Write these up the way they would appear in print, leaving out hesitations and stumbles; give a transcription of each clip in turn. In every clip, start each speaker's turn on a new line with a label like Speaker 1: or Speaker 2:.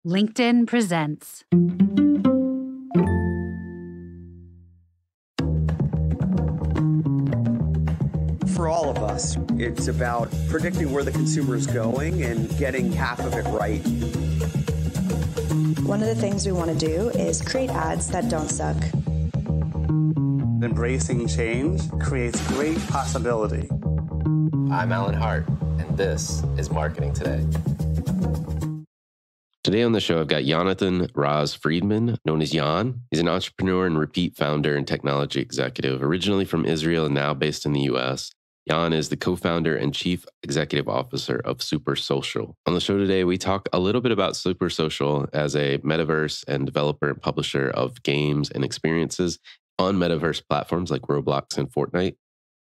Speaker 1: LinkedIn presents.
Speaker 2: For all of us, it's about predicting where the consumer is going and getting half of it right.
Speaker 3: One of the things we want to do is create ads that don't suck.
Speaker 4: Embracing change creates great possibility.
Speaker 5: I'm Alan Hart, and this is Marketing Today. Today on the show, I've got Yon Raz-Fridman, known as Yon. He's an entrepreneur and repeat founder and technology executive, originally from Isreal and now based in the US. Yon is the co-founder and chief executive officer of SuperSocial. On the show today, we talk a little bit about SuperSocial as a metaverse and developer and publisher of games and experiences on metaverse platforms like Roblox and Fortnight.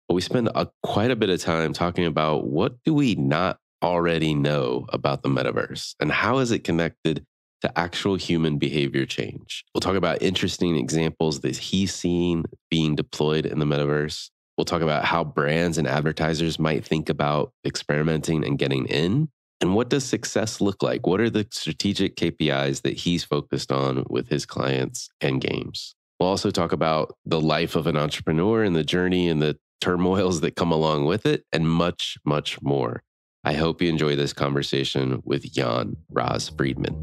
Speaker 5: But we spend quite a bit of time talking about what do we not already know about the metaverse and how is it connected to actual human behavior change. We'll talk about interesting examples that he's seen being deployed in the metaverse. We'll talk about how brands and advertisers might think about experimenting and getting in. And what does success look like? What are the strategic KPIs that he's focused on with his clients and games? We'll also talk about the life of an entrepreneur and the journey and the turmoils that come along with it, and much, much more. I hope you enjoy this conversation with Yon Raz-Fridman.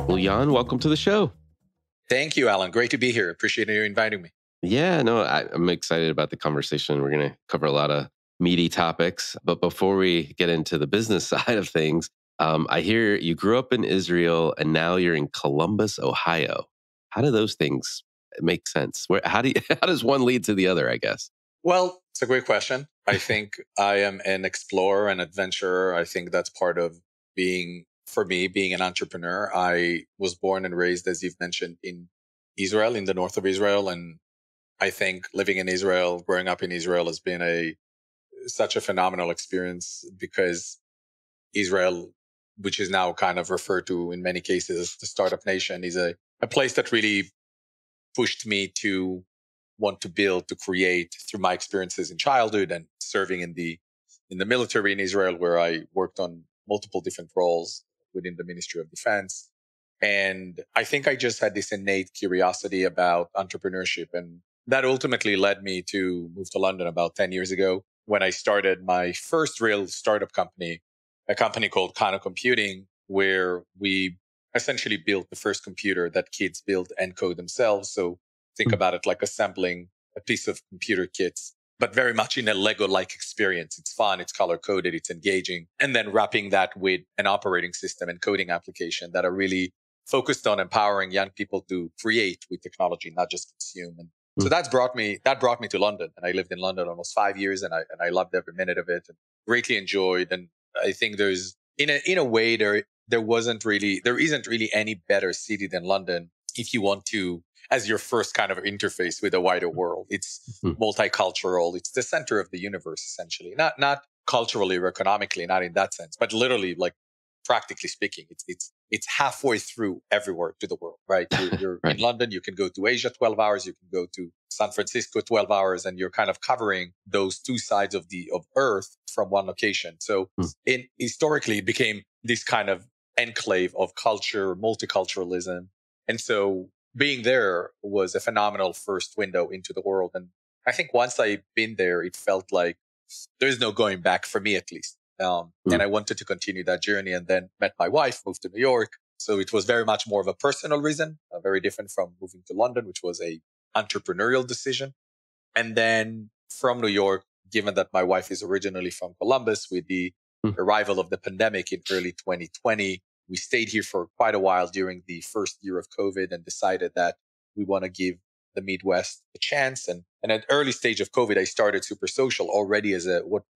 Speaker 5: Well, Yon, welcome to the show.
Speaker 6: Thank you, Alan. Great to be here. Appreciate you inviting me.
Speaker 5: Yeah, no, I'm excited about the conversation. We're going to cover a lot of meaty topics. But before we get into the business side of things, I hear you grew up in Isreal and now you're in Columbus, Ohio. How do those things make sense? How does one lead to the other, I guess?
Speaker 6: Well, it's a great question. I think I am an explorer and adventurer. I think that's part of being an entrepreneur. I was born and raised, as you've mentioned, in Israel, in the north of Israel. And I think living in Israel, growing up in Israel has been such a phenomenal experience because Israel, which is now kind of referred to in many cases as the startup nation, is a place that really pushed me to want to build, to create through my experiences in childhood and serving in the military in Israel, where I worked on multiple different roles within the Ministry of Defense. And I think I just had this innate curiosity about entrepreneurship. And that ultimately led me to move to London about 10 years ago when I started my first real startup company, a company called Kano Computing, where we essentially built the first computer that kids build and code themselves. So think about it like assembling a piece of computer kits, but very much in a Lego-like experience. It's fun, it's color-coded, it's engaging. And then wrapping that with an operating system and coding application that are really focused on empowering young people to create with technology, not just consume. And so that brought me to London. And I lived in London almost 5 years, and I loved every minute of it and greatly enjoyed. And I think there's, in a way, there isn't really any better city than London if you want to, as your first kind of interface with the wider world. It's multicultural. It's the center of the universe, essentially. Not culturally or economically, not in that sense, but literally, like practically speaking, it's halfway through everywhere to the world, right? You're right. In London, you can go to Asia 12 hours, you can go to San Francisco 12 hours, and you're kind of covering those two sides of Earth from one location. So historically, it became this kind of enclave of culture, multiculturalism. And so being there was a phenomenal first window into the world. And I think once I'd been there, it felt like there's no going back for me, at least. And I wanted to continue that journey, and then met my wife, moved to New York. So it was very much more of a personal reason, very different from moving to London, which was a entrepreneurial decision. And then from New York, given that my wife is originally from Columbus, with the arrival of the pandemic in early 2020, we stayed here for quite a while during the first year of COVID and decided that we want to give the Midwest a chance. And at early stage of COVID, I started SuperSocial already as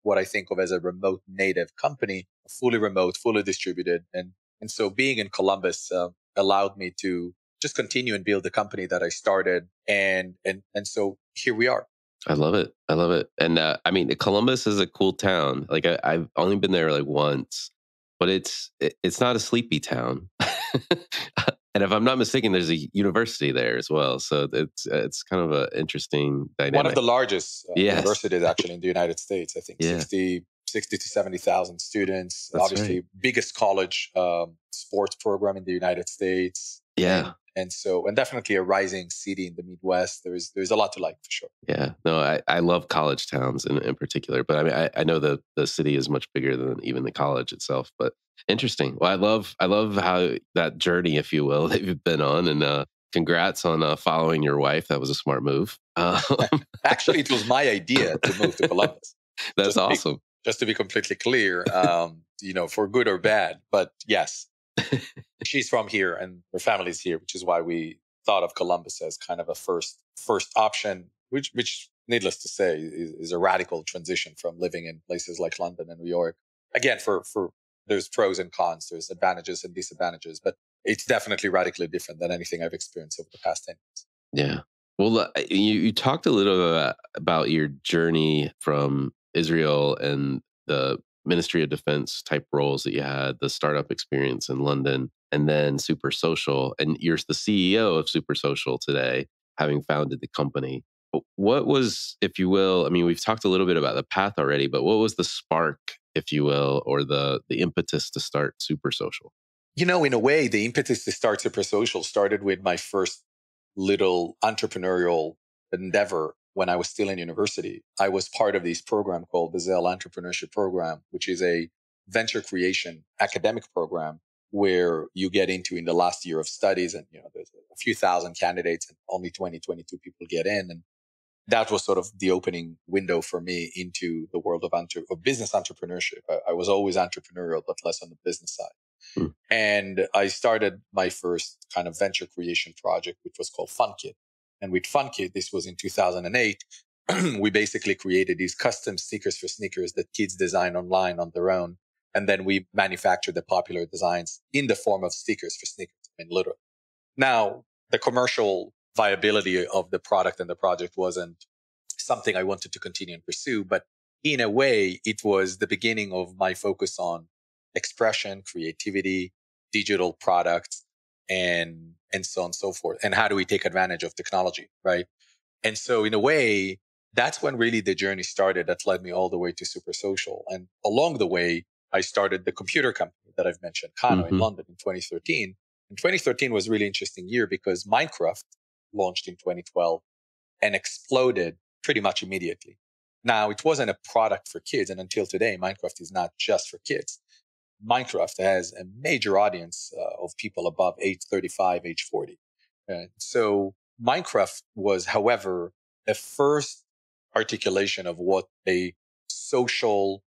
Speaker 6: what I think of as a remote native company, fully remote, fully distributed. And so being in Columbus allowed me to just continue and build the company that I started. And so here we are.
Speaker 5: I love it. And I mean, Columbus is a cool town. Like I've only been there like once, but it's not a sleepy town. And if I'm not mistaken, there's a university there as well. So it's kind of an interesting dynamic.
Speaker 6: One of the largest universities actually in the United States. I think 60 to 70,000 students.
Speaker 5: That's
Speaker 6: Obviously,
Speaker 5: right.
Speaker 6: biggest college sports program in the United States.
Speaker 5: Yeah.
Speaker 6: And definitely a rising city in the Midwest. There's a lot to like for sure.
Speaker 5: Yeah. No, I love college towns in particular, but I mean, I know the city is much bigger than even the college itself, but interesting. Well, I love how that journey, if you will, that you've been on, and congrats on following your wife. That was a smart move.
Speaker 6: Actually, it was my idea to move to Columbus.
Speaker 5: That's awesome.
Speaker 6: Just to be completely clear, for good or bad, but yes, she's from here and her family's here, which is why we thought of Columbus as kind of a first option, which needless to say is a radical transition from living in places like London and New York. Again, for there's pros and cons, there's advantages and disadvantages, but it's definitely radically different than anything I've experienced over the past 10 years.
Speaker 5: Yeah. Well, you talked a little about your journey from Isreal and the Ministry of Defense type roles that you had, the startup experience in London, and then SuperSocial. And you're the CEO of SuperSocial today, having founded the company. What was, if you will, I mean, we've talked a little bit about the path already, but what was the spark, if you will, or the impetus to start SuperSocial?
Speaker 6: In a way, the impetus to start SuperSocial started with my first little entrepreneurial endeavor when I was still in university. I was part of this program called the Zell Entrepreneurship Program, which is a venture creation academic program where you get into in the last year of studies, and there's a few thousand candidates and only 22 people get in. And that was sort of the opening window for me into the world of business entrepreneurship. I was always entrepreneurial, but less on the business side. And I started my first kind of venture creation project, which was called FunKit. And with FunKit, this was in 2008, we basically created these custom stickers for sneakers that kids design online on their own. And then we manufactured the popular designs in the form of stickers for sneakers. I mean, literally. Now, the commercial viability of the product and the project wasn't something I wanted to continue and pursue. But in a way, it was the beginning of my focus on expression, creativity, digital products, and so on and so forth. And how do we take advantage of technology, right? And so in a way, that's when really the journey started that led me all the way to SuperSocial. And along the way, I started the computer company that I've mentioned, Kano, in London in 2013. And 2013 was a really interesting year because Minecraft launched in 2012 and exploded pretty much immediately. Now, it wasn't a product for kids. And until today, Minecraft is not just for kids. Minecraft has a major audience of people above age 35, age 40. So Minecraft was, however, a first articulation of what a social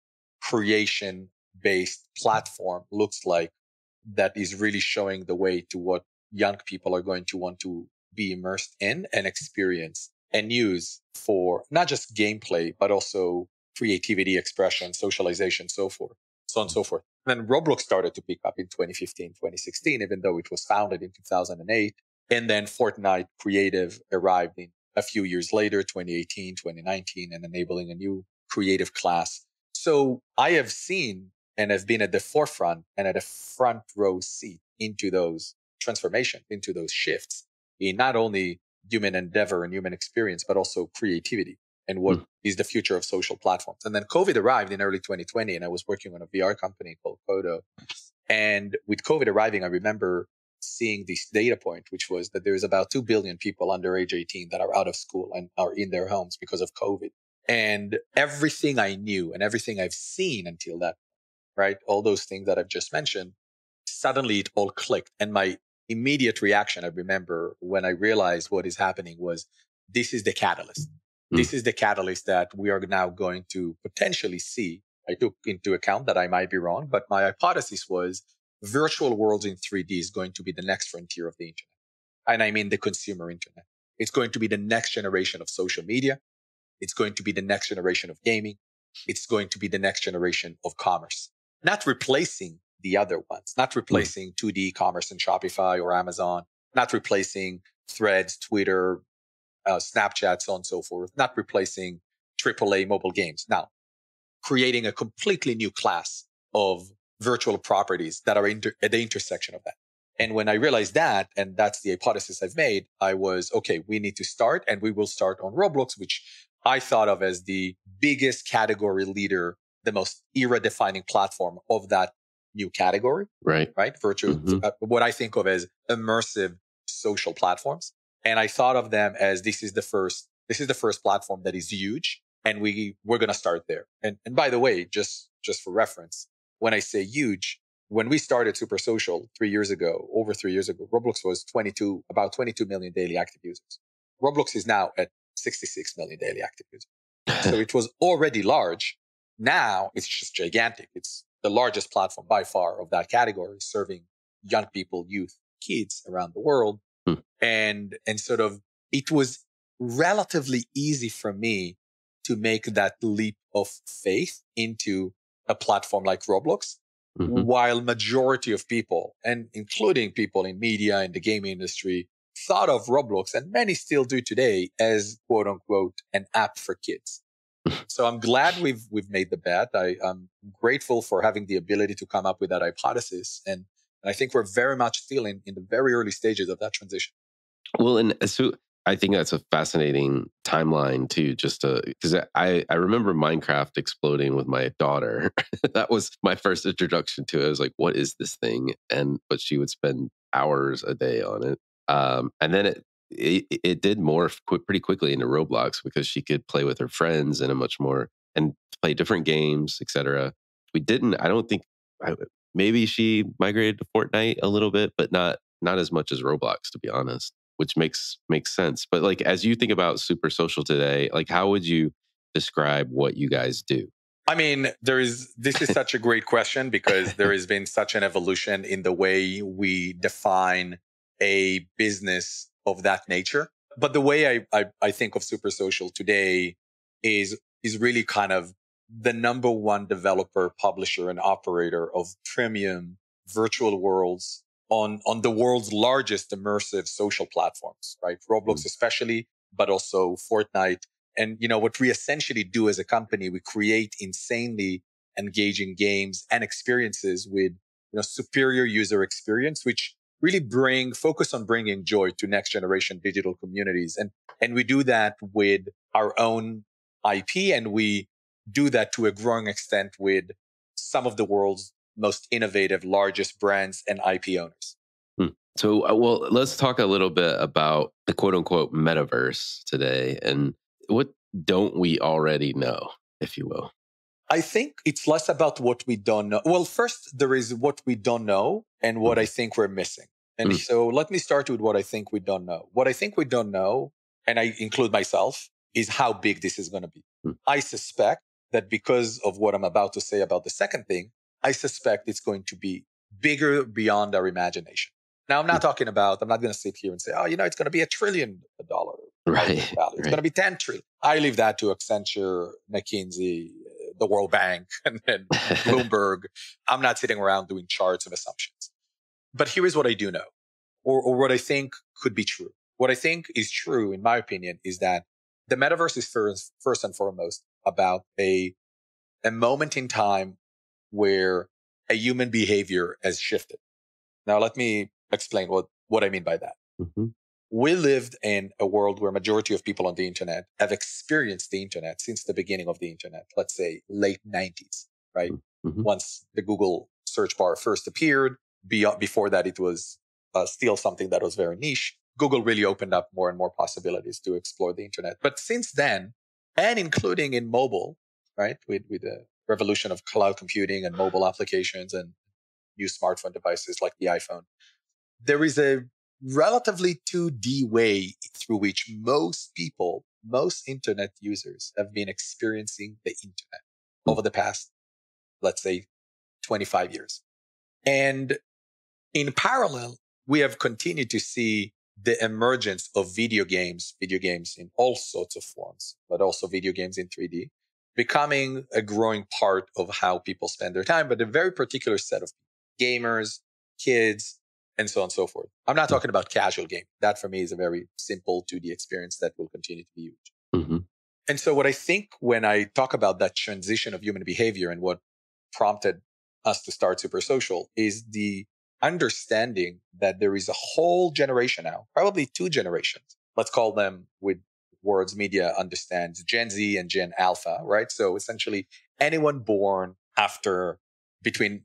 Speaker 6: creation-based platform looks like that is really showing the way to what young people are going to want to be immersed in and experience and use for not just gameplay, but also creativity, expression, socialization, so on and so forth. And then Roblox started to pick up in 2015, 2016, even though it was founded in 2008. And then Fortnite Creative arrived in a few years later, 2018, 2019, and enabling a new creative class. So I have seen and have been at the forefront and at a front row seat into those transformations, into those shifts in not only human endeavor and human experience, but also creativity and what is the future of social platforms. And then COVID arrived in early 2020, and I was working on a VR company called Kodo. And with COVID arriving, I remember seeing this data point, which was that there's about 2 billion people under age 18 that are out of school and are in their homes because of COVID. And everything I knew and everything I've seen until that, right? All those things that I've just mentioned, suddenly it all clicked. And my immediate reaction, I remember when I realized what is happening, was this is the catalyst. This is the catalyst that we are now going to potentially see. I took into account that I might be wrong, but my hypothesis was virtual worlds in 3D is going to be the next frontier of the internet. And I mean the consumer internet. It's going to be the next generation of social media. It's going to be the next generation of gaming. It's going to be the next generation of commerce. Not replacing the other ones, not replacing 2D commerce and Shopify or Amazon, not replacing Threads, Twitter, Snapchat, so on and so forth, not replacing AAA mobile games. Now, creating a completely new class of virtual properties that are at the intersection of that. And when I realized that, and that's the hypothesis I've made, I was, okay, we need to start, and we will start on Roblox, which I thought of as the biggest category leader the most era-defining platform of that new category,
Speaker 5: Right.
Speaker 6: right? What I think of as immersive social platforms. And I thought of them as this is the first platform that is huge. And we're going to start there. And by the way, just for reference, when I say huge, when we started SuperSocial over 3 years ago, Roblox was about 22 million daily active users. Roblox is now at 66 million daily active users. So it was already large. Now it's just gigantic. It's the largest platform by far of that category, serving young people, youth, kids around the world. And sort of, it was relatively easy for me to make that leap of faith into a platform like Roblox, while majority of people, and including people in media and the gaming industry, thought of Roblox, and many still do today, as quote unquote an app for kids. So I'm glad we've made the bet. I'm grateful for having the ability to come up with that hypothesis, and I think we're very much still in the very early stages of that transition.
Speaker 5: Well, and so I think that's a fascinating timeline too, because I remember Minecraft exploding with my daughter. That was my first introduction to it. I was like, what is this thing? But she would spend hours a day on it. And then it did morph pretty quickly into Roblox because she could play with her friends in a much more, and play different games, etc. I don't think, maybe she migrated to Fortnite a little bit, but not as much as Roblox, to be honest. Which makes sense. But like, as you think about SuperSocial today, like, how would you describe what you guys do?
Speaker 6: I mean, this is such a great question because there has been such an evolution in the way we define a business of that nature. But the way I think of SuperSocial today is really kind of the number one developer, publisher, and operator of premium virtual worlds on the world's largest immersive social platforms, right? Roblox especially, but also Fortnite. And, what we essentially do as a company, we create insanely engaging games and experiences with, superior user experience, which really focus on bringing joy to next generation digital communities. And we do that with our own IP, and we do that to a growing extent with some of the world's most innovative, largest brands and IP owners.
Speaker 5: So, well, let's talk a little bit about the quote unquote metaverse today. And what don't we already know, if you will?
Speaker 6: I think it's less about what we don't know. Well, first, there is what we don't know and what I think we're missing. And so let me start with what I think we don't know. What I think we don't know, and I include myself, is how big this is going to be. I suspect that because of what I'm about to say about the second thing, I suspect it's going to be bigger beyond our imagination. Now, I'm not going to sit here and say, it's going to be $1 trillion value. It's going to be 10 trillion. I leave that to Accenture, McKinsey, the World Bank, and then Bloomberg. I'm not sitting around doing charts of assumptions. But here is what I do know, or what I think could be true. What I think is true, in my opinion, is that the metaverse is first and foremost about a moment in time where a human behavior has shifted. Now, let me explain what I mean by that. We lived in a world where majority of people on the internet have experienced the internet since the beginning of the internet, let's say late 90s, right? Once the Google search bar first appeared, before that, it was still something that was very niche. Google really opened up more and more possibilities to explore the internet. But since then, and including in mobile, right, with the revolution of cloud computing and mobile applications and new smartphone devices like the iPhone, there is a relatively 2D way through which most internet users have been experiencing the internet over the past, let's say, 25 years. And in parallel, we have continued to see the emergence of video games in all sorts of forms, but also video games in 3D, becoming a growing part of how people spend their time, but a very particular set of gamers, kids, and so on and so forth. I'm not talking about casual game. That for me is a very simple 2D experience that will continue to be huge. And so what I think when I talk about that transition of human behavior and what prompted us to start SuperSocial is the understanding that there is a whole generation now, probably 2 generations. Let's call them, with words media understands, Gen Z and Gen Alpha, right? So essentially anyone born between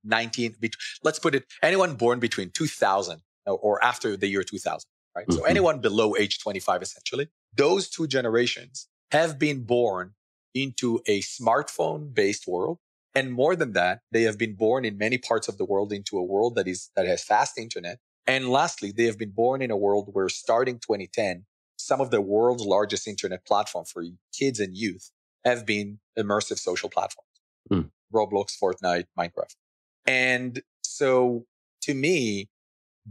Speaker 6: 19, let's put it, anyone born between 2000 or after the year 2000, right? So anyone below age 25, essentially, those two generations have been born into a smartphone-based world. And more than that, they have been born in many parts of the world into a world that has fast internet. And lastly, they have been born in a world where starting 2010, some of the world's largest internet platforms for kids and youth have been immersive social platforms. Roblox, Fortnite, Minecraft. And so to me,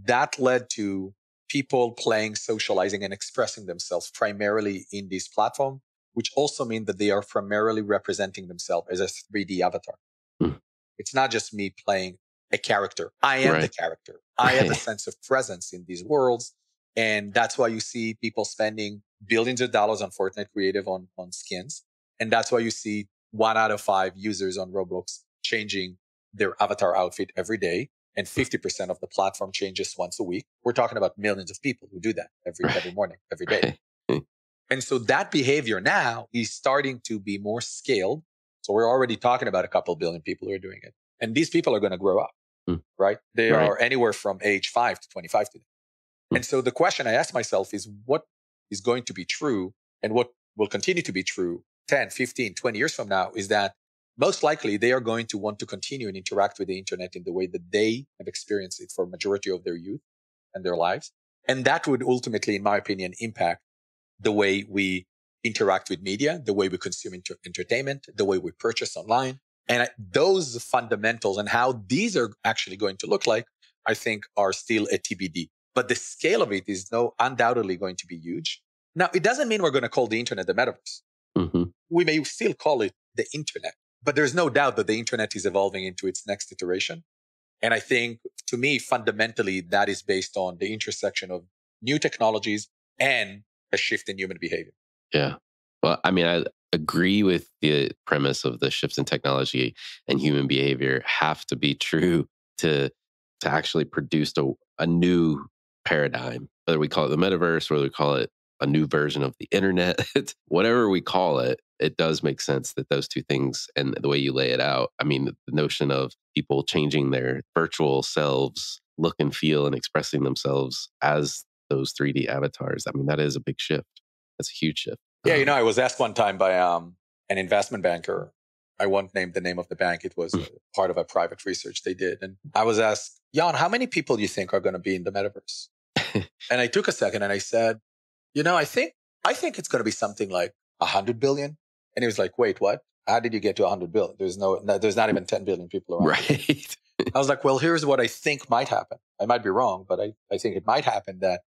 Speaker 6: that led to people playing, socializing, and expressing themselves primarily in this platform, which also means that they are primarily representing themselves as a 3D avatar. It's not just me playing a character. I am the character. I have a sense of presence in these worlds. And that's why you see people spending billions of dollars on Fortnite creative on skins. And that's why you see 1 out of 5 users on Roblox changing their avatar outfit every day. And 50% of the platform changes once a week. We're talking about millions of people who do that every morning, every day. And so that behavior now is starting to be more scaled. So we're already talking about a couple billion people who are doing it. And these people are going to grow up, right? They are anywhere from age 5 to 25 today. And so the question I ask myself is what is going to be true and what will continue to be true 10, 15, 20 years from now is that most likely they are going to want to continue and interact with the internet in the way that they have experienced it for a majority of their youth and their lives. And that would ultimately, in my opinion, impact the way we interact with media, the way we consume entertainment, the way we purchase online. And those fundamentals and how these are actually going to look like, I think are still a TBD. But the scale of it is undoubtedly going to be huge. Now, it doesn't mean we're going to call the internet the metaverse. We may still call it the internet, but there's no doubt that the internet is evolving into its next iteration. And I think, to me, fundamentally, that is based on the intersection of new technologies and a shift in human behavior.
Speaker 5: Yeah. Well, I mean, I agree with the premise of the shifts in technology and human behavior have to be true to actually produce a new paradigm, whether we call it the metaverse, whether we call it a new version of the internet, whatever we call it, it does make sense that those two things and the way you lay it out, I mean, the notion of people changing their virtual selves, look and feel and expressing themselves as those 3D avatars, I mean, that is a big shift. That's a huge shift.
Speaker 6: Yeah, I was asked one time by an investment banker. I won't name the name of the bank. It was part of a private research they did. And I was asked, Yon, how many people do you think are going to be in the metaverse? And I took a second and I said, I think it's going to be something like 100 billion. And he was like, wait, what? How did you get to 100 billion? There's not even 10 billion people around.
Speaker 5: Right.
Speaker 6: I was like, well, here's what I think might happen. I might be wrong, but I think it might happen that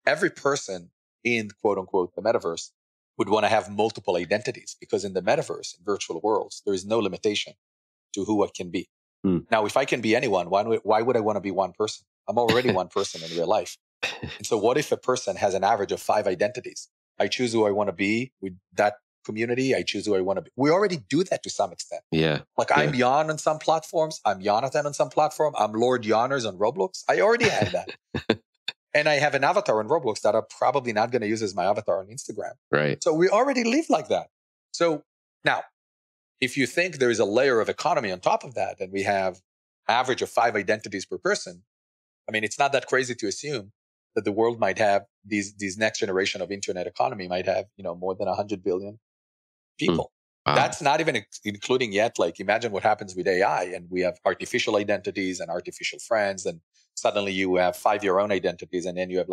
Speaker 6: every person in quote unquote the metaverse would want to have multiple identities, because in the metaverse, in virtual worlds, there is no limitation to who I can be. Now, if I can be anyone, why would I want to be one person? I'm already one person in real life. And so what if a person has an average of 5 identities? I choose who I want to be with that community. I choose who I want to be. We already do that to some extent.
Speaker 5: Yeah.
Speaker 6: I'm Yon on some platforms. I'm Jonathan on some platform. I'm Lord Yoners on Roblox. I already have that. And I have an avatar on Roblox that I'm probably not going to use as my avatar on Instagram.
Speaker 5: Right.
Speaker 6: So we already live like that. So now, if you think there is a layer of economy on top of that, and we have average of 5 identities per person, I mean, it's not that crazy to assume that the world might have these next generation of internet economy might have, more than 100 billion people.
Speaker 5: Wow.
Speaker 6: That's not even including yet, imagine what happens with AI, and we have artificial identities and artificial friends, and suddenly you have 5 your own identities, and then you have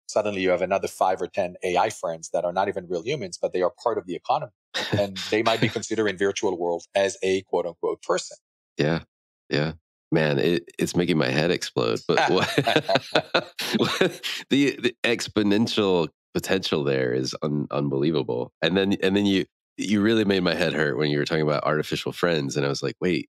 Speaker 6: suddenly you have another 5 or 10 AI friends that are not even real humans, but they are part of the economy. And they might be considered in virtual world as a quote unquote person.
Speaker 5: Yeah. Yeah. Man, it's making my head explode. But the exponential potential there is unbelievable. And then you really made my head hurt when you were talking about artificial friends, and I was like, wait,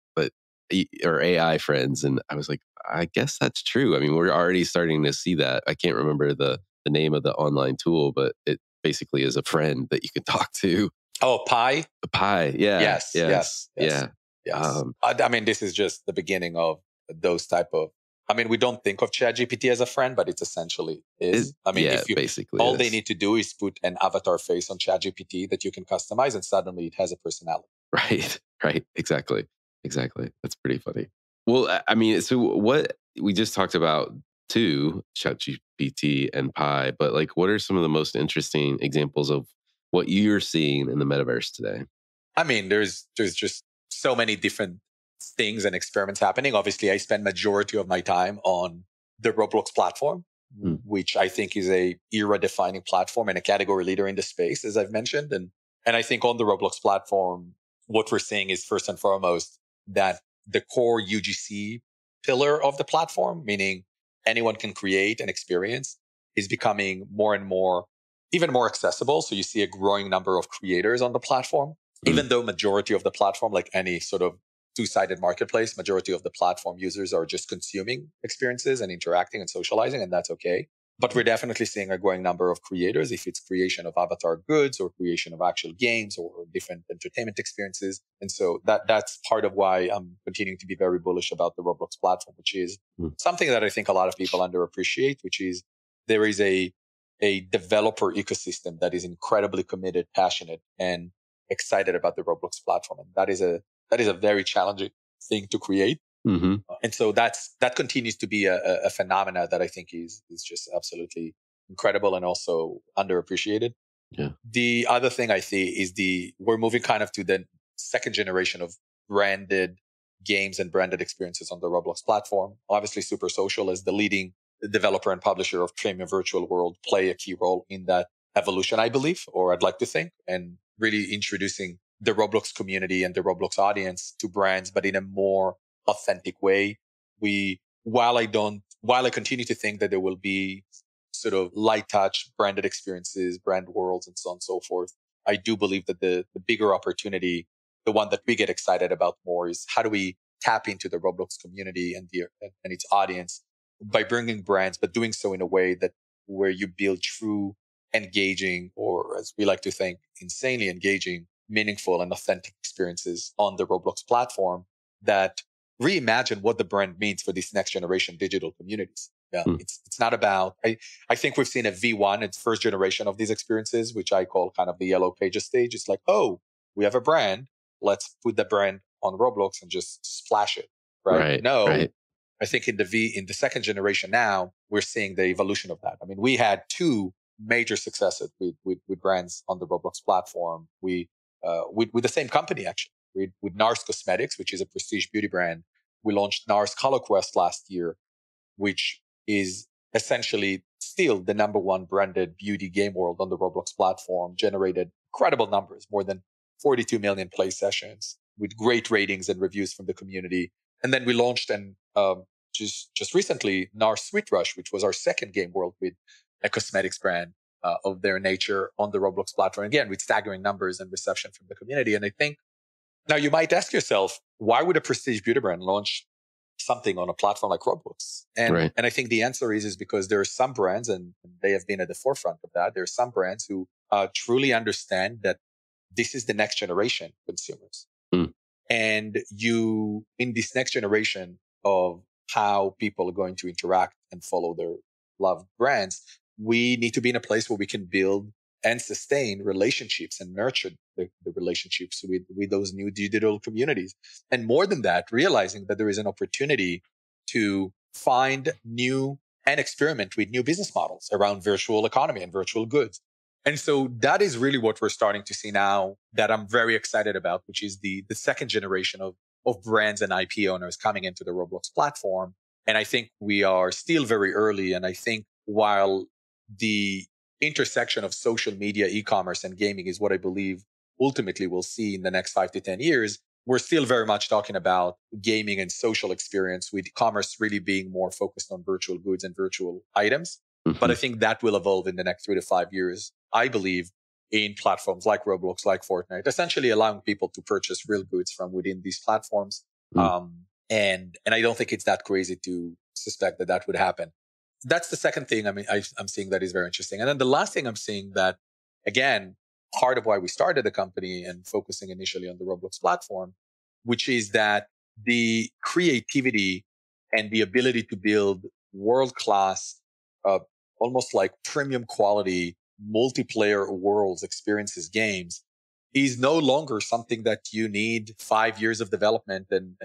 Speaker 5: or AI friends, and I was like, I guess that's true. I mean, we're already starting to see that. I can't remember the name of the online tool, but it basically is a friend that you can talk to.
Speaker 6: Oh, Pi?
Speaker 5: Pi, yeah.
Speaker 6: Yes.
Speaker 5: Yeah.
Speaker 6: Yes. I mean, this is just the beginning of those type of I mean, we don't think of ChatGPT as a friend, but it essentially is. I mean,
Speaker 5: yeah,
Speaker 6: if you
Speaker 5: basically
Speaker 6: all
Speaker 5: is.
Speaker 6: they need to do is put an avatar face on ChatGPT that you can customize, and suddenly it has a personality.
Speaker 5: Right, right. Exactly. That's pretty funny. Well, I mean, so what we just talked about too, ChatGPT and Pi, but like, what are some of the most interesting examples of what you're seeing in the metaverse today?
Speaker 6: I mean, there's just so many different things and experiments happening. Obviously, I spend majority of my time on the Roblox platform, which I think is a era-defining platform and a category leader in the space, as I've mentioned. And I think on the Roblox platform, what we're seeing is first and foremost that the core UGC pillar of the platform, meaning anyone can create an experience, is becoming more and more, even more accessible. So you see a growing number of creators on the platform, even though majority of the platform, like any sort of two-sided marketplace, majority of the platform users are just consuming experiences and interacting and socializing, and that's okay. But we're definitely seeing a growing number of creators, if it's creation of avatar goods or creation of actual games or different entertainment experiences. And so that's part of why I'm continuing to be very bullish about the Roblox platform, which is something that I think a lot of people underappreciate, which is there is a developer ecosystem that is incredibly committed, passionate, and excited about the Roblox platform. And that is a very challenging thing to create. And so that continues to be a phenomena that I think is just absolutely incredible and also underappreciated.
Speaker 5: Yeah.
Speaker 6: The other thing I see is we're moving kind of to the second generation of branded games and branded experiences on the Roblox platform. Obviously, Supersocial as the leading developer and publisher of premium virtual world play a key role in that evolution, I believe, or I'd like to think, and really introducing the Roblox community and the Roblox audience to brands, but in a more authentic way. While I continue to think that there will be sort of light touch branded experiences, brand worlds, and so on and so forth, I do believe that the bigger opportunity, the one that we get excited about more, is how do we tap into the Roblox community and its audience by bringing brands, but doing so in a way that where you build true engaging, or as we like to think, insanely engaging, meaningful and authentic experiences on the Roblox platform that reimagine what the brand means for these next generation digital communities. Yeah, it's not about, I think we've seen a V1, it's first generation of these experiences, which I call kind of the yellow pages stage. It's like, oh, we have a brand. Let's put the brand on Roblox and just splash it. Right. No, I think in the second generation now, we're seeing the evolution of that. I mean, we had two major successes with brands on the Roblox platform. With the same company, actually, with NARS Cosmetics, which is a prestige beauty brand. We launched NARS Color Quest last year, which is essentially still the number one branded beauty game world on the Roblox platform, generated incredible numbers, more than 42 million play sessions with great ratings and reviews from the community. And then we launched just recently NARS Sweet Rush, which was our second game world with a cosmetics brand of their nature on the Roblox platform, again, with staggering numbers and reception from the community. And I think now you might ask yourself, why would a prestige beauty brand launch something on a platform like Roblox? And I think the answer is because there are some brands, and they have been at the forefront of that. There are some brands who truly understand that this is the next generation consumers. And in this next generation of how people are going to interact and follow their loved brands, we need to be in a place where we can build and sustain relationships and nurture the relationships with those new digital communities. And more than that, realizing that there is an opportunity to find new and experiment with new business models around virtual economy and virtual goods. And so that is really what we're starting to see now that I'm very excited about, which is the second generation of brands and IP owners coming into the Roblox platform. And I think we are still very early. And I think while the intersection of social media, e-commerce, and gaming is what I believe ultimately we'll see in the next 5 to 10 years, we're still very much talking about gaming and social experience, with commerce really being more focused on virtual goods and virtual items. But I think that will evolve in the next 3 to 5 years, I believe, in platforms like Roblox, like Fortnite, essentially allowing people to purchase real goods from within these platforms. And I don't think it's that crazy to suspect that would happen. That's the second thing I'm seeing that is very interesting. And then the last thing I'm seeing that, again, part of why we started the company and focusing initially on the Roblox platform, which is that the creativity and the ability to build world-class, uh, almost like premium quality multiplayer worlds, experiences, games is no longer something that you need 5 years of development and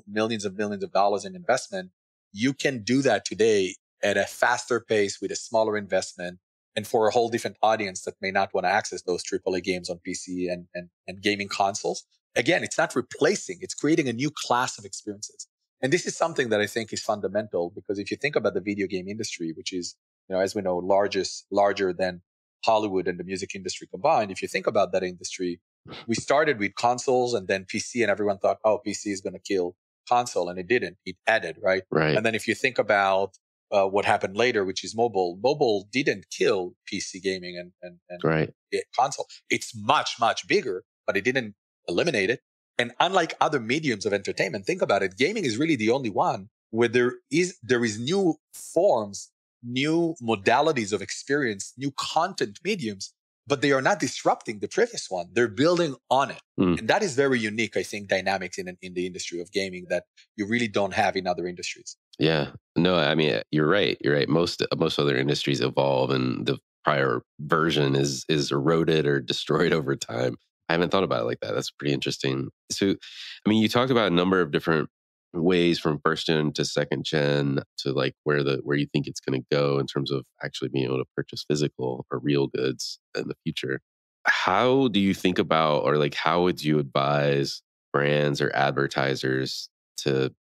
Speaker 6: millions of dollars in investment. You can do that today at a faster pace with a smaller investment and for a whole different audience that may not want to access those AAA games on PC and gaming consoles. Again, it's not replacing, it's creating a new class of experiences. And this is something that I think is fundamental, because if you think about the video game industry, which is, as we know, larger than Hollywood and the music industry combined. If you think about that industry, we started with consoles and then PC, and everyone thought, oh, PC is going to kill console, and it didn't. It added, right?
Speaker 5: Right.
Speaker 6: And then if you think about what happened later, which is mobile didn't kill PC gaming and
Speaker 5: Right.
Speaker 6: console. It's much, much bigger, but it didn't eliminate it. And unlike other mediums of entertainment, think about it, gaming is really the only one where there is new forms, new modalities of experience, new content mediums, but they are not disrupting the previous one. They're building on it. And that is very unique, I think, dynamics in the industry of gaming that you really don't have in other industries.
Speaker 5: Yeah. No, I mean, you're right. You're right. Most other industries evolve and the prior version is eroded or destroyed over time. I haven't thought about it like that. That's pretty interesting. So, I mean, you talked about a number of different ways from first gen to second gen to like where you think it's going to go in terms of actually being able to purchase physical or real goods in the future. How do you think about, or like, how would you advise brands or advertisers to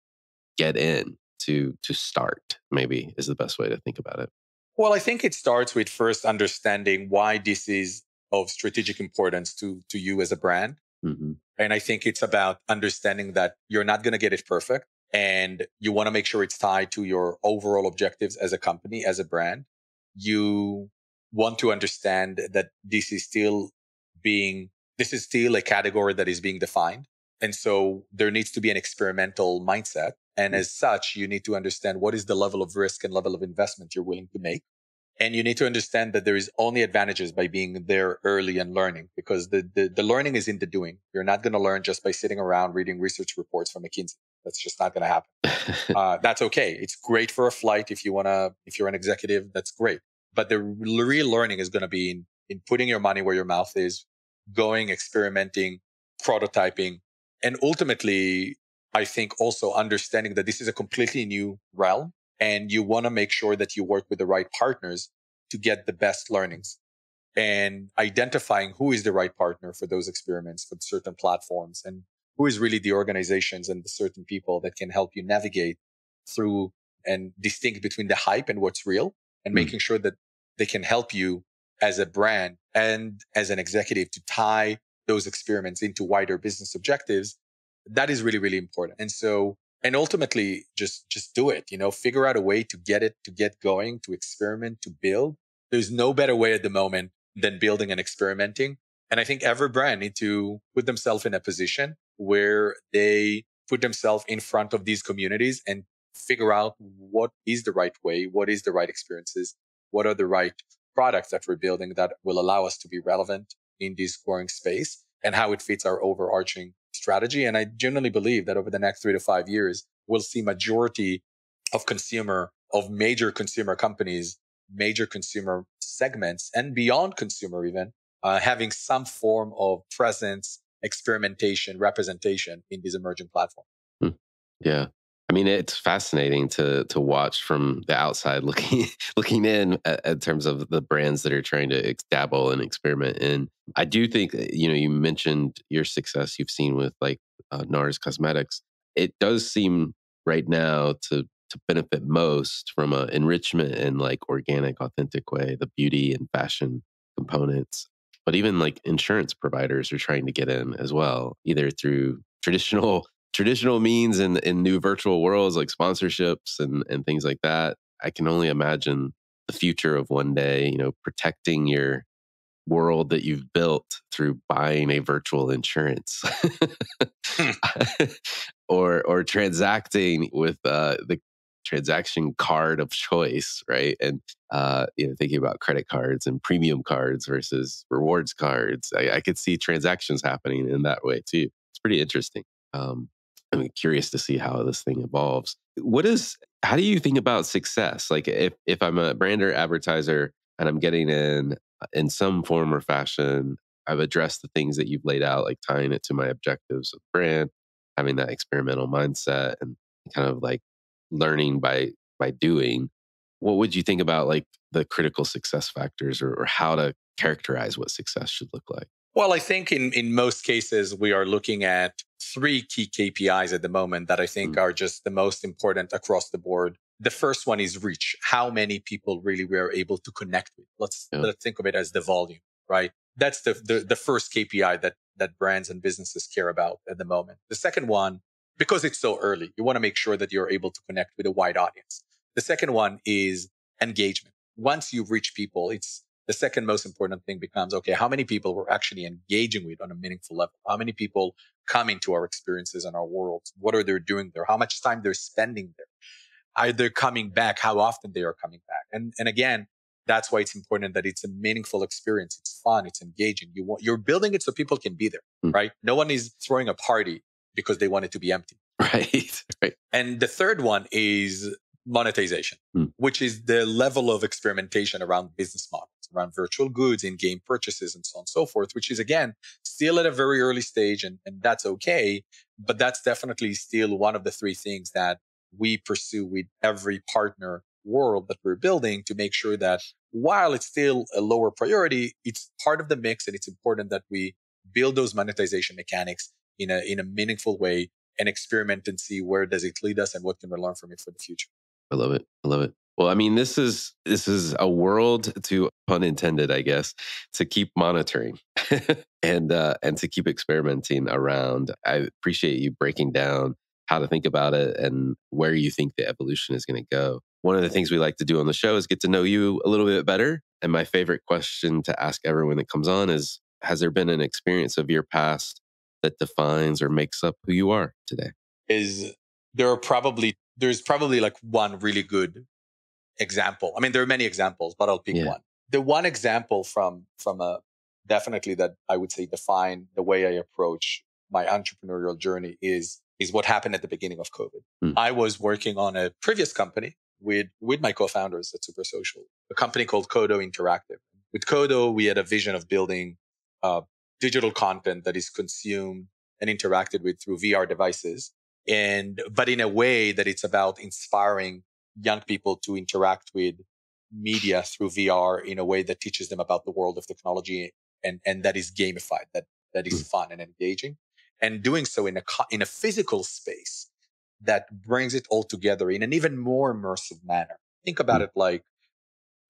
Speaker 5: get in, to start, maybe is the best way to think about it?
Speaker 6: Well, I think it starts with first understanding why this is of strategic importance to you as a brand.
Speaker 5: Mm-hmm.
Speaker 6: And I think it's about understanding that you're not going to get it perfect, and you want to make sure it's tied to your overall objectives as a company, as a brand. You want to understand that this is still a category that is being defined. And so there needs to be an experimental mindset. And as such, you need to understand what is the level of risk and level of investment you're willing to make. And you need to understand that there is only advantages by being there early and learning, because the learning is in the doing. You're not going to learn just by sitting around reading research reports from McKinsey. That's just not going to happen. That's okay. It's great for a flight. If you're an executive, that's great. But the real learning is going to be in putting your money where your mouth is, going, experimenting, prototyping, and ultimately, I think also understanding that this is a completely new realm. And you want to make sure that you work with the right partners to get the best learnings, and identifying who is the right partner for those experiments, for certain platforms, and who is really the organizations and the certain people that can help you navigate through and distinct between the hype and what's real, and making sure that they can help you as a brand and as an executive to tie those experiments into wider business objectives. That is really, really important. And ultimately, just do it, figure out a way to get going, to experiment, to build. There's no better way at the moment than building and experimenting. And I think every brand need to put themselves in a position where they put themselves in front of these communities and figure out what is the right way, what is the right experiences, what are the right products that we're building that will allow us to be relevant in this growing space, and how it fits our overarching strategy. And I genuinely believe that over the next 3 to 5 years, we'll see majority of major consumer companies, major consumer segments, and beyond consumer even, having some form of presence, experimentation, representation in these emerging platforms.
Speaker 5: Yeah. I mean, it's fascinating to watch from the outside looking in in terms of the brands that are trying to dabble and experiment in. I do think, you mentioned your success you've seen with like NARS Cosmetics. It does seem right now to benefit most from an enrichment in like organic, authentic way, the beauty and fashion components. But even like insurance providers are trying to get in as well, either through traditional means in new virtual worlds like sponsorships and things like that. I can only imagine the future of one day, protecting your world that you've built through buying a virtual insurance or transacting with the transaction card of choice, right? And thinking about credit cards and premium cards versus rewards cards. I could see transactions happening in that way too. It's pretty interesting. I'm curious to see how this thing evolves. How do you think about success? Like if I'm a brand or advertiser and I'm getting in some form or fashion, I've addressed the things that you've laid out, like tying it to my objectives of brand, having that experimental mindset and kind of like learning by doing. What would you think about like the critical success factors or how to characterize what success should look like?
Speaker 6: Well, I think in most cases, we are looking at three key KPIs at the moment that I think are just the most important across the board. The first one is reach. How many people really we are able to connect with? Let's think of it as the volume, right? That's the first KPI that brands and businesses care about at the moment. The second one, because it's so early, you want to make sure that you're able to connect with a wide audience. The second one is engagement. Once you reach people, the second most important thing becomes, okay, how many people we're actually engaging with on a meaningful level? How many people come into our experiences and our worlds? What are they doing there? How much time they're spending there? Are they coming back? How often they are coming back? And again, that's why it's important that it's a meaningful experience. It's fun. It's engaging. You're building it so people can be there, right? No one is throwing a party because they want it to be empty.
Speaker 5: Right. Right.
Speaker 6: And the third one is monetization, which is the level of experimentation around business models, around virtual goods, in-game purchases, and so on and so forth, which is, again, still at a very early stage, and that's okay. But that's definitely still one of the three things that we pursue with every partner world that we're building to make sure that while it's still a lower priority, it's part of the mix, and it's important that we build those monetization mechanics in a meaningful way and experiment and see where does it lead us and what can we learn from it for the future.
Speaker 5: I love it. I love it. Well, I mean, this is a world, to pun intended, I guess, to keep monitoring and to keep experimenting around. I appreciate you breaking down how to think about it and where you think the evolution is going to go. One of the things we like to do on the show is get to know you a little bit better. And my favorite question to ask everyone that comes on is, has there been an experience of your past that defines or makes up who you are today?
Speaker 6: There's probably like one really good example. I mean, there are many examples, but I'll pick one. The one example from definitely that I would say define the way I approach my entrepreneurial journey is what happened at the beginning of COVID. I was working on a previous company with my co-founders at SuperSocial, a company called Kodo Interactive. With Kodo, we had a vision of building digital content that is consumed and interacted with through VR devices, but in a way that it's about inspiring young people to interact with media through VR in a way that teaches them about the world of technology and that is gamified, that is fun and engaging, and doing so in a physical space that brings it all together in an even more immersive manner. Think about it like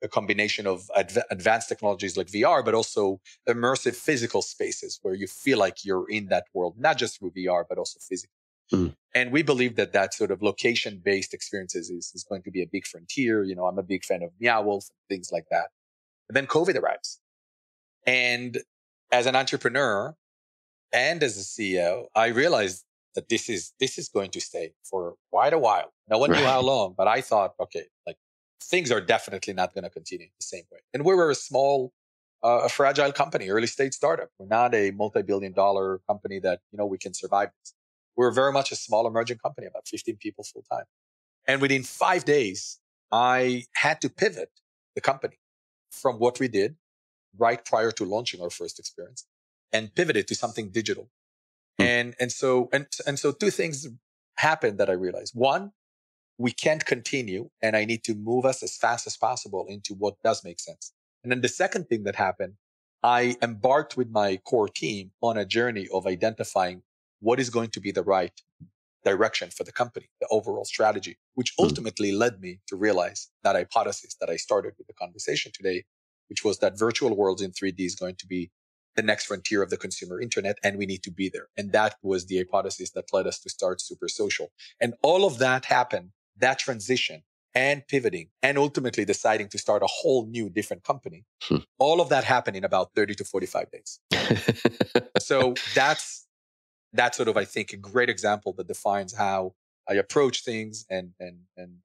Speaker 6: a combination of advanced technologies like VR, but also immersive physical spaces where you feel like you're in that world, not just through VR, but also physically. And we believe that sort of location-based experiences is going to be a big frontier. You know, I'm a big fan of Meow Wolf and things like that. And then COVID arrives. And as an entrepreneur and as a CEO, I realized that this is going to stay for quite a while. No one knew how long, but I thought, okay, like things are definitely not going to continue the same way. And we were a small, a fragile company, early stage startup. We're not a multi-billion-dollar company that, we can survive this. We're very much a small emerging company, about 15 people full time. And within 5 days, I had to pivot the company from what we did right prior to launching our first experience and pivot it to something digital. And so two things happened that I realized. One, we can't continue and I need to move us as fast as possible into what does make sense. And then the second thing that happened, I embarked with my core team on a journey of identifying what is going to be the right direction for the company, the overall strategy, which ultimately led me to realize that hypothesis that I started with the conversation today, which was that virtual worlds in 3D is going to be the next frontier of the consumer internet, and we need to be there. And that was the hypothesis that led us to start SuperSocial. And all of that happened, that transition and pivoting, and ultimately deciding to start a whole new different company. All of that happened in about 30 to 45 days. So that's sort of, I think, a great example that defines how I approach things and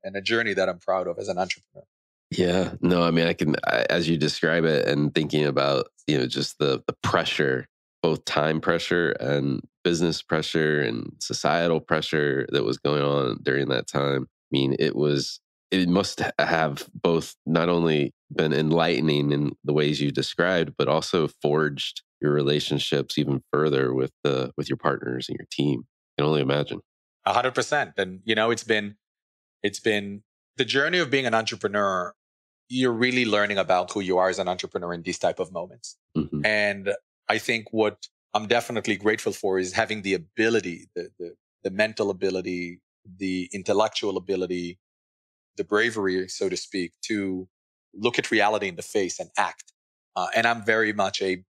Speaker 6: a journey that I'm proud of as an entrepreneur.
Speaker 5: Yeah, no, I mean, as you describe it and thinking about, just the pressure, both time pressure and business pressure and societal pressure that was going on during that time. I mean, it must have both not only been enlightening in the ways you described, but also forged your relationships even further with your partners and your team. I can only imagine.
Speaker 6: 100%. And, it's been the journey of being an entrepreneur. You're really learning about who you are as an entrepreneur in these type of moments.
Speaker 5: Mm-hmm.
Speaker 6: And I think what I'm definitely grateful for is having the ability, the mental ability, the intellectual ability, the bravery, so to speak, to look at reality in the face and act. And I'm very much a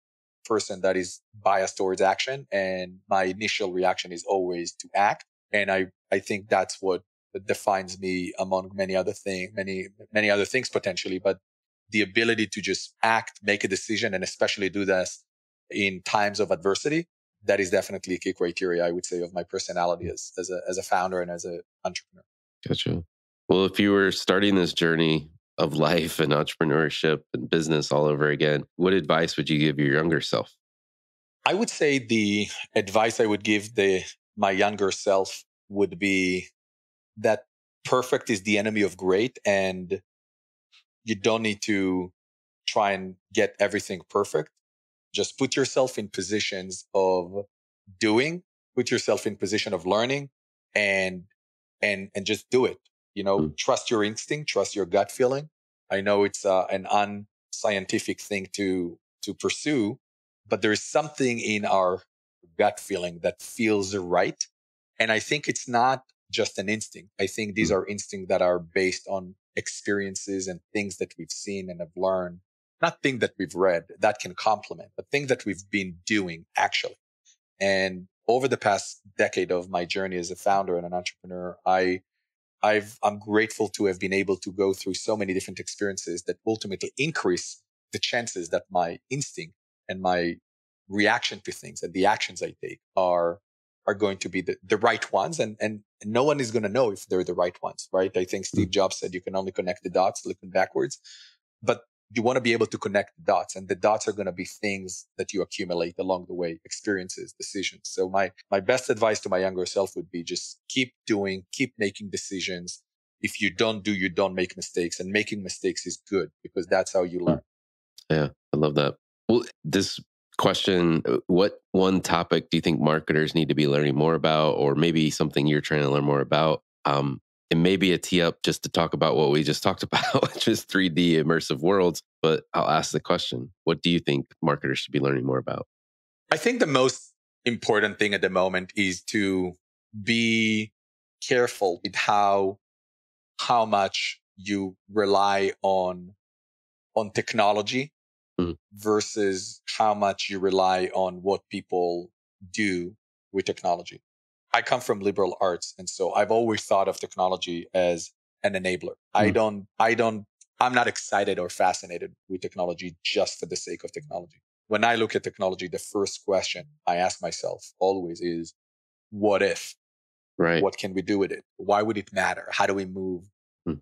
Speaker 6: person that is biased towards action. And my initial reaction is always to act. And I think that's what defines me among many other things potentially. But the ability to just act, make a decision, and especially do this in times of adversity, that is definitely a key criteria, I would say, of my personality as a founder and as an entrepreneur.
Speaker 5: Gotcha. Well, if you were starting this journey of life and entrepreneurship and business all over again, what advice would you give your younger self?
Speaker 6: I would say the advice I would give my younger self would be that perfect is the enemy of great, and you don't need to try and get everything perfect. Just put yourself in positions of doing, put yourself in position of learning, and just do it. Trust your instinct, trust your gut feeling. I know it's an unscientific thing to pursue, but there is something in our gut feeling that feels right. And I think it's not just an instinct. I think these are instincts that are based on experiences and things that we've seen and have learned, not things that we've read that can complement, but things that we've been doing actually. And over the past decade of my journey as a founder and an entrepreneur, I'm grateful to have been able to go through so many different experiences that ultimately increase the chances that my instinct and my reaction to things and the actions I take are going to be the right ones. And no one is going to know if they're the right ones, right? I think Steve Jobs said you can only connect the dots looking backwards, but you want to be able to connect the dots, and the dots are going to be things that you accumulate along the way, experiences, decisions. So my best advice to my younger self would be just keep doing, keep making decisions. If you don't do, you don't make mistakes, and making mistakes is good because that's how you learn.
Speaker 5: Yeah, I love that. Well, this question, what one topic do you think marketers need to be learning more about, or maybe something you're trying to learn more about? And maybe a tee up just to talk about what we just talked about, which is 3D immersive worlds. But I'll ask the question, what do you think marketers should be learning more about?
Speaker 6: I think the most important thing at the moment is to be careful with how much you rely on technology versus how much you rely on what people do with technology. I come from liberal arts, and so I've always thought of technology as an enabler. I'm not excited or fascinated with technology just for the sake of technology. When I look at technology, the first question I ask myself always is, what if?
Speaker 5: Right.
Speaker 6: What can we do with it? Why would it matter? How do we move?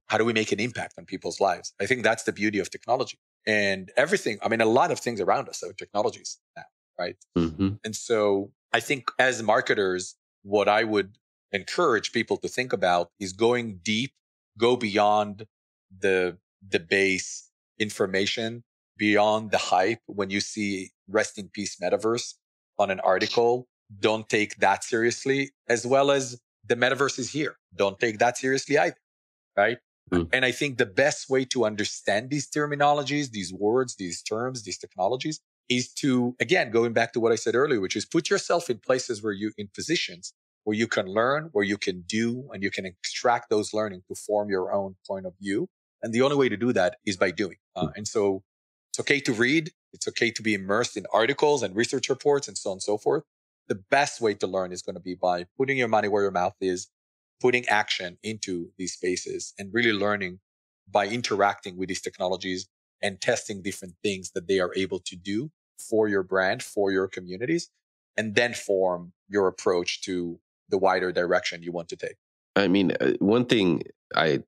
Speaker 6: How do we make an impact on people's lives? I think that's the beauty of technology. And everything, I mean, a lot of things around us are technologies now, right? And so I think as marketers, what I would encourage people to think about is going deep, go beyond the base information, beyond the hype. When you see rest in peace metaverse on an article, don't take that seriously, as well as the metaverse is here. Don't take that seriously either, right? And I think the best way to understand these terminologies, these words, these terms, these technologies is to, again, going back to what I said earlier, which is put yourself in places in positions where you can learn, where you can do, and you can extract those learning to form your own point of view. And the only way to do that is by doing. And so it's okay to read. It's okay to be immersed in articles and research reports and so on and so forth. The best way to learn is going to be by putting your money where your mouth is, putting action into these spaces, and really learning by interacting with these technologies and testing different things that they are able to do for your brand, for your communities, and then form your approach to the wider direction you want to take.
Speaker 5: I mean, one thing I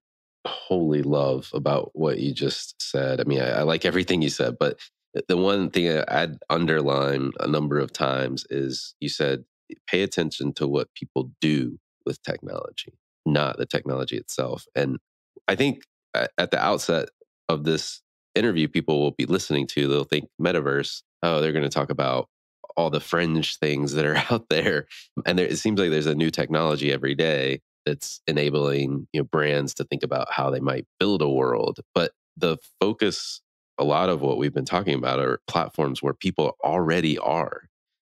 Speaker 5: wholly love about what you just said, I mean, I like everything you said, but the one thing I'd underline a number of times is you said pay attention to what people do with technology, not the technology itself. And I think at the outset of this interview, people will be listening to, they'll think metaverse, oh, they're going to talk about all the fringe things that are out there. And it seems like there's a new technology every day that's enabling, brands to think about how they might build a world. But the focus, a lot of what we've been talking about are platforms where people already are,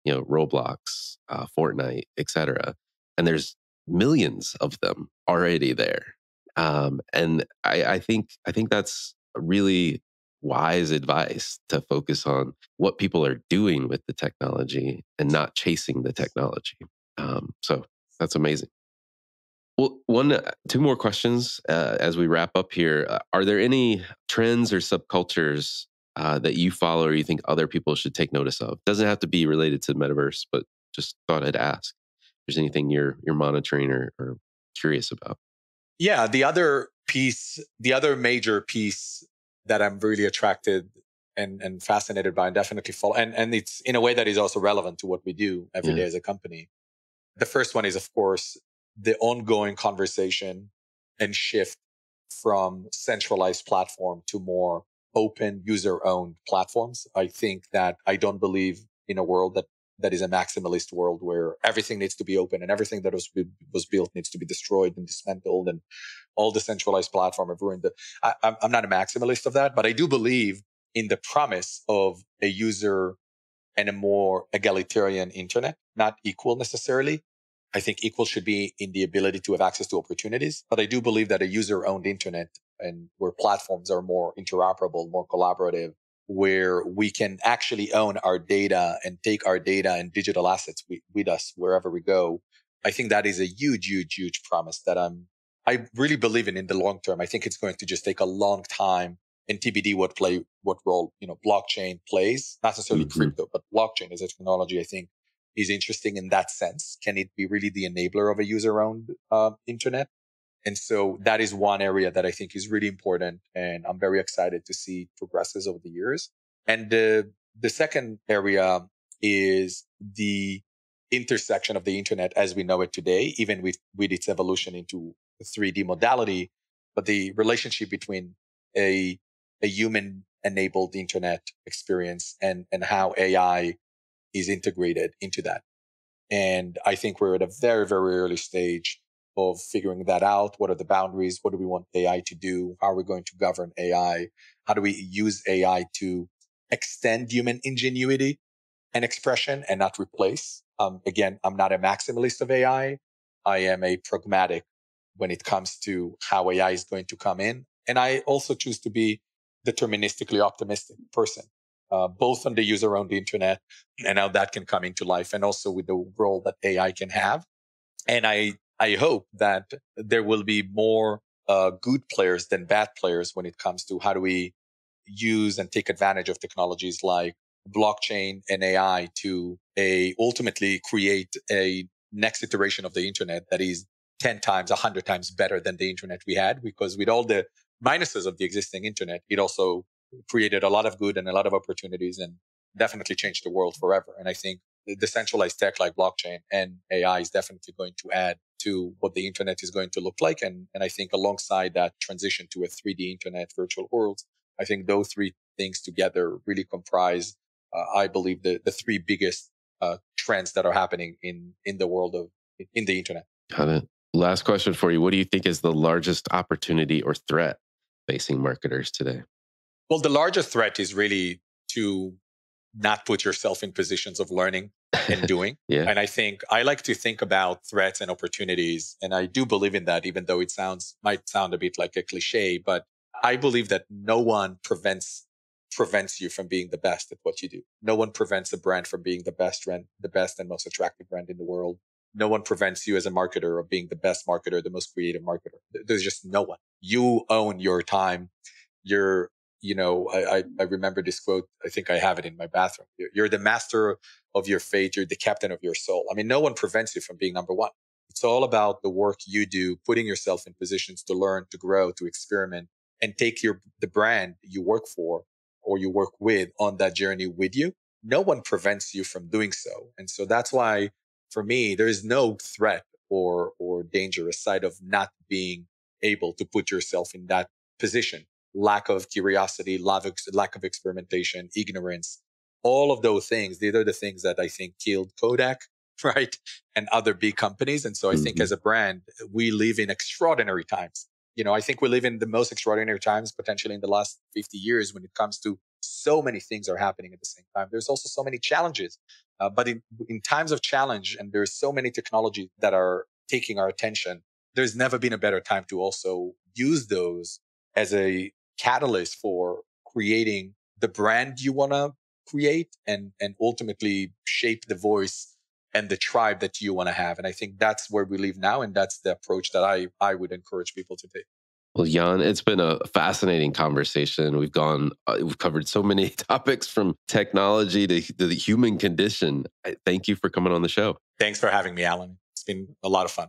Speaker 5: Roblox, Fortnite, etc. And there's millions of them already there. And I think that's really wise advice, to focus on what people are doing with the technology and not chasing the technology. So that's amazing. Well, two more questions as we wrap up here. Are there any trends or subcultures that you follow or you think other people should take notice of? Doesn't have to be related to the metaverse, but just thought I'd ask. If there's anything you're monitoring or curious about.
Speaker 6: Yeah, the other major piece that I'm really attracted and fascinated by and definitely follow, and it's in a way that is also relevant to what we do every day as a company. The first one is, of course, the ongoing conversation and shift from centralized platform to more open user-owned platforms. I think that I don't believe in a world that is a maximalist world where everything needs to be open and everything that was built needs to be destroyed and dismantled, and all the centralized platform have ruined it. I'm not a maximalist of that, but I do believe in the promise of a user and a more egalitarian internet, not equal necessarily. I think equal should be in the ability to have access to opportunities, but I do believe that a user-owned internet, and where platforms are more interoperable, more collaborative, where we can actually own our data and take our data and digital assets with us wherever we go. I think that is a huge, huge, huge promise that I really believe in the long term. I think it's going to just take a long time, and TBD what role, blockchain plays, not necessarily crypto, but blockchain as a technology, I think, is interesting in that sense. Can it be really the enabler of a user-owned internet? And so that is one area that I think is really important, and I'm very excited to see progresses over the years. And the second area is the intersection of the internet as we know it today, even with its evolution into the 3D modality, but the relationship between a human-enabled internet experience and how AI is integrated into that. And I think we're at a very, very early stage of figuring that out. What are the boundaries? What do we want AI to do? How are we going to govern AI? How do we use AI to extend human ingenuity and expression and not replace? Again, I'm not a maximalist of AI. I am a pragmatic when it comes to how AI is going to come in. And I also choose to be deterministically optimistic person. Both on the user-owned internet and how that can come into life, and also with the role that AI can have. And I hope that there will be more good players than bad players when it comes to how do we use and take advantage of technologies like blockchain and AI to ultimately create a next iteration of the internet that is 10 times, 100 times better than the internet we had, because with all the minuses of the existing internet, it also created a lot of good and a lot of opportunities and definitely changed the world forever. And I think the decentralized tech like blockchain and AI is definitely going to add to what the internet is going to look like. And I think alongside that transition to a 3D internet virtual world, I think those three things together really comprise, I believe, the three biggest trends that are happening in the world in the internet.
Speaker 5: Got it. Last question for you. What do you think is the largest opportunity or threat facing marketers today?
Speaker 6: Well, the largest threat is really to not put yourself in positions of learning and doing.
Speaker 5: Yeah.
Speaker 6: And I think I like to think about threats and opportunities. And I do believe in that, even though it might sound a bit like a cliche, but I believe that no one prevents you from being the best at what you do. No one prevents a brand from being the best and most attractive brand in the world. No one prevents you as a marketer of being the best marketer, the most creative marketer. There's just no one. You own your time. I remember this quote. I think I have it in my bathroom. You're the master of your fate. You're the captain of your soul. I mean, no one prevents you from being number one. It's all about the work you do, putting yourself in positions to learn, to grow, to experiment, and take the brand you work for or you work with on that journey with you. No one prevents you from doing so. And so that's why for me, there is no threat or dangerous side of not being able to put yourself in that position. Lack of curiosity, lack of experimentation, ignorance, all of those things. These are the things that I think killed Kodak, right? And other big companies. And so I think as a brand, we live in extraordinary times. I think we live in the most extraordinary times potentially in the last 50 years when it comes to so many things are happening at the same time. There's also so many challenges. But in times of challenge, and there's so many technologies that are taking our attention, there's never been a better time to also use those as a catalyst for creating the brand you want to create and ultimately shape the voice and the tribe that you want to have. And I think that's where we live now. And that's the approach that I would encourage people to take.
Speaker 5: Well, Yon, it's been a fascinating conversation. We've covered so many topics from technology to the human condition. Thank you for coming on the show.
Speaker 6: Thanks for having me, Alan. It's been a lot of fun.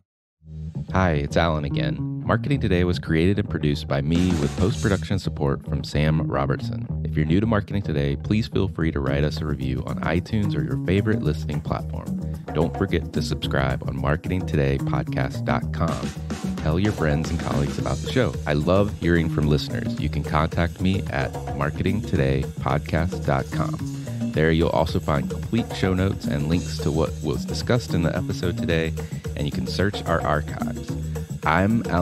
Speaker 1: Hi, it's Alan again. Marketing Today was created and produced by me with post-production support from Sam Robertson. If you're new to Marketing Today, please feel free to write us a review on iTunes or your favorite listening platform. Don't forget to subscribe on marketingtodaypodcast.com. Tell your friends and colleagues about the show. I love hearing from listeners. You can contact me at marketingtodaypodcast.com. There you'll also find complete show notes and links to what was discussed in the episode today, and you can search our archives. I'm Alan.